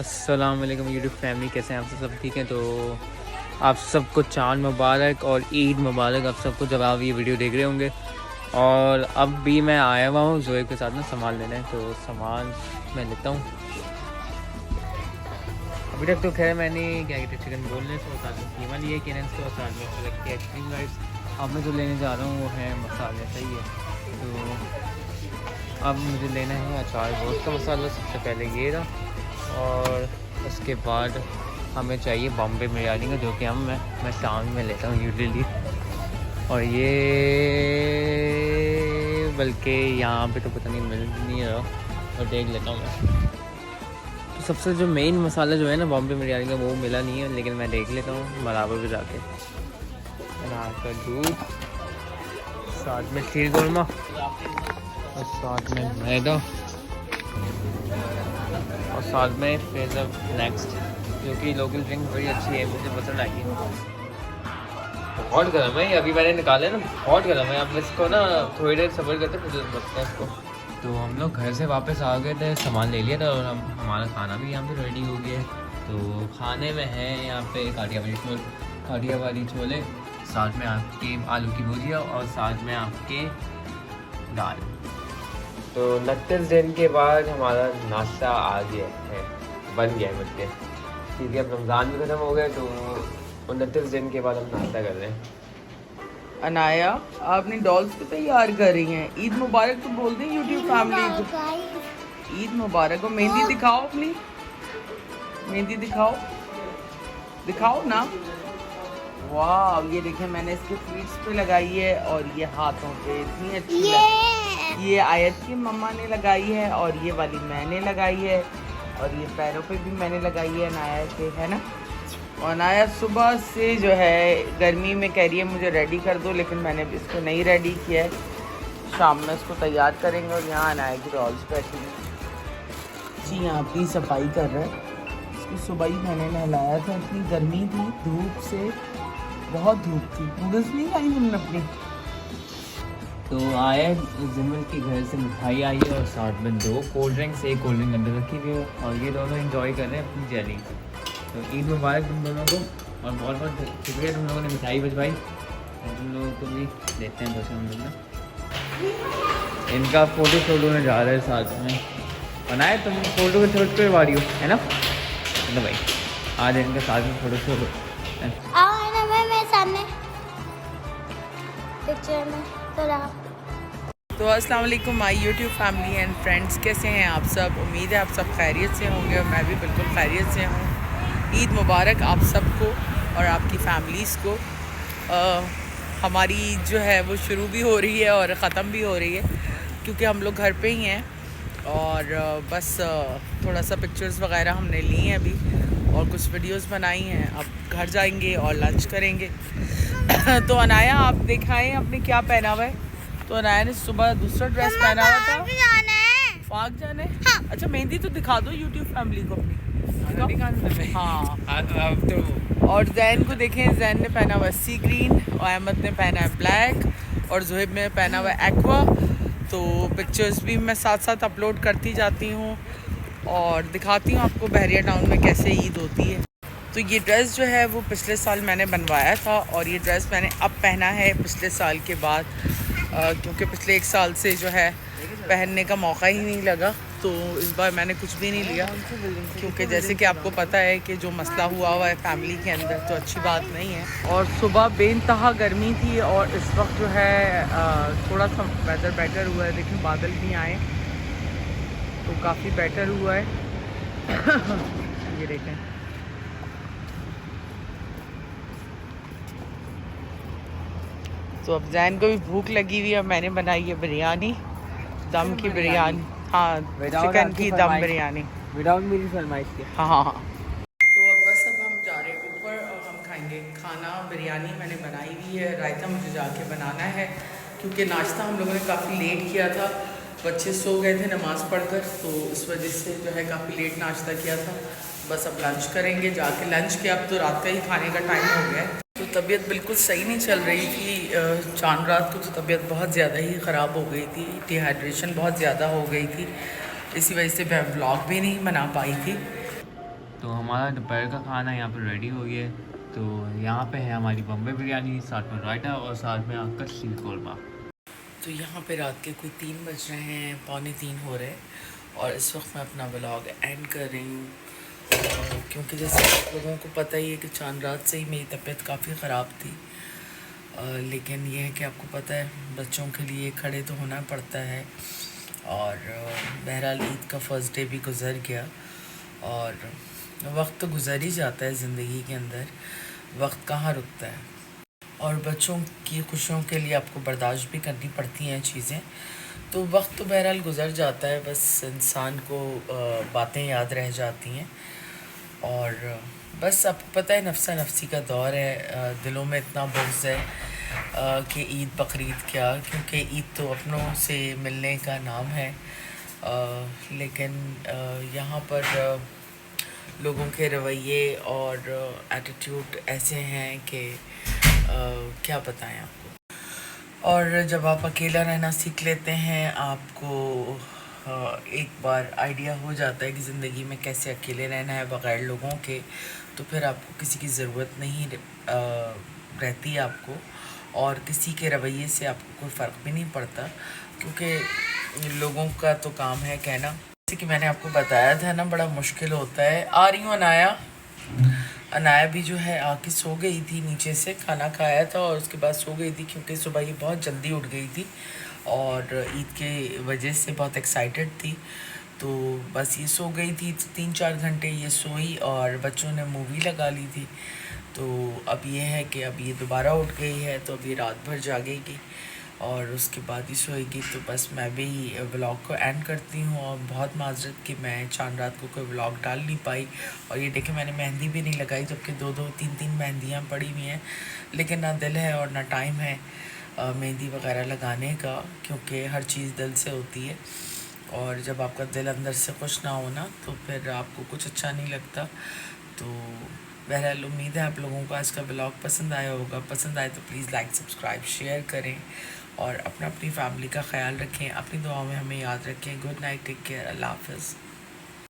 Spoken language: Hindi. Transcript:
अस्सलाम वालेकुम यूट्यूब फैमिली, कैसे हैं आप सब ठीक हैं। तो आप सबको चांद मुबारक और ईद मुबारक आप सबको, जब आप ये वीडियो देख रहे होंगे। और अब भी मैं आया हुआ हूँ ज़ोएब के साथ ना सामान लेने, तो सामान मैं लेता हूँ। अभी तक तो खैर मैंने क्या कहते हैं चिकन बोनलेस और साथ में कीमा लिए केनेंस के, और साथ में सेलेक्ट किया आइसक्रीम राइस। अब मैं जो लेने जा रहा हूँ वो है मसाले, सही है। तो अब मुझे लेना है अचार गोश्त का मसाला, सबसे पहले ये रहा। और उसके बाद हमें चाहिए बॉम्बे बिरयानी का, जो कि मैं शाम में लेता हूँ यूजुअली। और ये बल्कि यहाँ पे तो पता नहीं मिल नहीं रहा, और देख लेता हूँ मैं। तो सबसे जो मेन मसाला जो है ना बॉम्बे बिरयानी का, वो मिला नहीं है, लेकिन मैं देख लेता हूँ बराबर भी जाके। अनार का दूध, साथ में खीर खुरमा, और साथ में मैदा, और साथ में फ्रेजर नेक्स्ट, जो कि लोकल ड्रिंक बड़ी अच्छी है, मुझे पसंद आई है। बहुत गर्म है, अभी मैंने निकाला है ना, बहुत गर्म है। अब इसको ना थोड़ी देर सब्र करते फिर रखते हैं इसको। तो हम लोग घर से वापस आ गए थे, सामान ले लिया था, और हमारा खाना भी यहाँ पे रेडी हो गया है। तो खाने में है यहाँ पे काठियावाड़ी छोले, साथ में आपके आलू की भुजिया, और साथ में आपके दाल। तो 29 दिन के बाद हमारा नाश्ता आ गया है, बन गया है बल्कि, क्योंकि अब रमज़ान भी ख़त्म हो गए। तो 29 दिन के बाद हम नाश्ता कर रहे हैं। अनाया, आप अपनी डॉल्स को तैयार कर रही हैं। ईद मुबारक तो बोल दें यूट्यूब फैमिली को। ईद मुबारक। और मेहंदी दिखाओ अपनी, मेहंदी दिखाओ, दिखाओ ना। वाह, ये देखें मैंने इसके फीट्स पे लगाई है, और ये हाथों पे इतनी अच्छी लगी। ये आयत की मम्मा ने लगाई है, और ये वाली मैंने लगाई है, और ये पैरों पे भी मैंने लगाई है अनाया के, है ना। और अनाया सुबह से जो है गर्मी में कह रही है मुझे रेडी कर दो, लेकिन मैंने इसको नहीं रेडी किया है। शाम में इसको तैयार करेंगे। और यहाँ अनाया की डॉल्स बैठी जी, यहाँ अपनी सफाई कर रहे हैं। इसको सुबह ही मैंने नहलाया था, इतनी गर्मी थी, धूप से बहुत धूप थी। नूडल्स नहीं खाई तुमने अपनी? तो आया जिमल के घर से मिठाई आई है, और साथ में 2 कोल्ड ड्रिंक्स, एक कोल्ड ड्रिंक अंदर रखी हुई है, और ये दोनों एंजॉय कर रहे हैं अपनी जेली। तो ईद मुबारक तुम दोनों को, और बहुत बहुत शुक्रिया तुम लोगों ने मिठाई भिजवाई, और तुम लोगों को भी देते हैं दोस्तों हम लोग ना। इनका फ़ोटो शूट होने जा रहा है साथ में। बनाए तुम फ़ोटो के शूट करवा रही हो, है ना भाई। आज इनके साथ में फ़ोटो शूट सामने पिक्चर में तो अस्सलाम वालेकुम my YouTube family and friends, कैसे हैं आप सब। उम्मीद है आप सब खैरियत से होंगे, और मैं भी बिल्कुल खैरियत से हूँ। ईद मुबारक आप सबको और आपकी फैमिलीज़ को। हमारी ईद जो है वो शुरू भी हो रही है और ख़त्म भी हो रही है, क्योंकि हम लोग घर पे ही हैं। और बस थोड़ा सा पिक्चर्स वगैरह हमने ली हैं अभी, और कुछ वीडियोस बनाई हैं। अब घर जाएंगे और लंच करेंगे। तो अनाया आप दिखाएं आपने क्या पहना हुआ है। तो अनाया ने सुबह दूसरा ड्रेस पहना हुआ था। पार्क जाना है। हाँ। अच्छा, मेहंदी तो दिखा दो यूट्यूब फैमिली को अपनी। हाँ तो, और जैन को देखें, जैन ने पहना हुआ सी ग्रीन, और अहमद ने पहना है ब्लैक, और ज़ोहेब ने पहना हुआ एक्वा। तो पिक्चर्स भी मैं साथ साथ अपलोड करती जाती हूँ, और दिखाती हूँ आपको बहरिया टाउन में कैसे ईद होती है। तो ये ड्रेस जो है वो पिछले साल मैंने बनवाया था, और ये ड्रेस मैंने अब पहना है पिछले साल के बाद, क्योंकि पिछले 1 साल से जो है पहनने का मौका ही नहीं लगा। तो इस बार मैंने कुछ भी नहीं लिया, क्योंकि जैसे कि आपको पता है कि जो मसला हुआ है फैमिली के अंदर, तो अच्छी बात नहीं है। और सुबह बेइंतहा गर्मी थी, और इस वक्त जो है थोड़ा सा वेदर बेटर हुआ है। देखिए बादल भी आए तो काफ़ी बेटर हुआ है। ये देखें, तो अब जैन को भी भूख लगी हुई है। मैंने बनाई है बिरयानी, दम की बिरयानी। हाँ, चिकन की दम बिरयानी विदाउट मेरी फरमाइश के। हाँ। तो अब बस अब हम जा रहे हैं ऊपर, और हम खाएंगे खाना। बिरयानी मैंने बनाई हुई है, रायता मुझे जाके बनाना है, क्योंकि नाश्ता हम लोगों ने काफ़ी लेट किया था। बच्चे सो गए थे नमाज़ पढ़कर, तो इस वजह से जो है काफ़ी लेट नाश्ता किया था। बस अब लंच करेंगे जाके। लंच के अब तो रात का ही खाने का टाइम हो गया है। तो तबीयत बिल्कुल सही नहीं चल रही थी। चांद रात को तो तबीयत बहुत ज़्यादा ही ख़राब हो गई थी, डिहाइड्रेशन बहुत ज़्यादा हो गई थी, इसी वजह से मैं व्लॉग भी नहीं बना पाई थी। तो हमारा दोपहर का खाना यहाँ पर रेडी हो गया है। तो यहाँ पे है हमारी बम्बई बिरयानी, साथ में रायता और साथ में आपका शीर कौरमा। तो यहाँ पे रात के कोई 3 बज रहे हैं, 2:45 हो रहे हैं और इस वक्त मैं अपना व्लॉग एंड कर रही हूँ। क्योंकि जैसे आप लोगों को पता ही है कि चांद रात से ही मेरी तबीयत काफ़ी ख़राब थी। लेकिन ये है कि आपको पता है बच्चों के लिए खड़े तो होना पड़ता है। और बहरहाल ईद का फर्स्ट डे भी गुज़र गया और वक्त तो गुज़र ही जाता है ज़िंदगी के अंदर, वक्त कहाँ रुकता है। और बच्चों की खुशियों के लिए आपको बर्दाश्त भी करनी पड़ती हैं चीज़ें। तो वक्त तो बहरहाल गुज़र जाता है, बस इंसान को बातें याद रह जाती हैं। और बस आपको पता है नफ्सा नफसी का दौर है, दिलों में इतना बुग़्ज़ है कि ईद बकरीद क्या, क्योंकि ईद तो अपनों से मिलने का नाम है। लेकिन यहाँ पर लोगों के रवैये और एटीट्यूड ऐसे हैं कि क्या बताएं आपको। और जब आप अकेला रहना सीख लेते हैं, आपको एक बार आइडिया हो जाता है कि ज़िंदगी में कैसे अकेले रहना है बग़ैर लोगों के, तो फिर आपको किसी की ज़रूरत नहीं रहती आपको, और किसी के रवैये से आपको कोई फ़र्क भी नहीं पड़ता, क्योंकि लोगों का तो काम है कहना। जैसे कि मैंने आपको बताया था ना, बड़ा मुश्किल होता है। आ रही हूँ अनाया भी जो है आके सो गई थी, नीचे से खाना खाया था और उसके बाद सो गई थी, क्योंकि सुबह ये बहुत जल्दी उठ गई थी और ईद के वजह से बहुत एक्साइटेड थी। तो बस ये सो गई थी, 3-4 घंटे ये सोई और बच्चों ने मूवी लगा ली थी। तो अब ये है कि अब ये दोबारा उठ गई है, तो अब ये रात भर जागेगी और उसके बाद ही सोएगी। तो बस मैं भी व्लॉग को एंड करती हूँ और बहुत माजरत कि मैं चांद रात को कोई व्लॉग डाल नहीं पाई। और ये देखें मैंने मेहंदी भी नहीं लगाई, जबकि 2-2, 3-3 मेहंदियाँ पड़ी हुई हैं, लेकिन ना दिल है और ना टाइम है मेहंदी वगैरह लगाने का, क्योंकि हर चीज़ दिल से होती है और जब आपका दिल अंदर से खुश ना हो ना, तो फिर आपको कुछ अच्छा नहीं लगता। तो बहरहाल उम्मीद है आप लोगों को आज का ब्लॉग पसंद आया होगा। पसंद आए तो प्लीज़ लाइक, सब्सक्राइब, शेयर करें और अपनी फैमिली का ख्याल रखें। अपनी दुआओं में हमें याद रखें। गुड नाइट, टेक केयर, अल्लाह हाफ़िज़।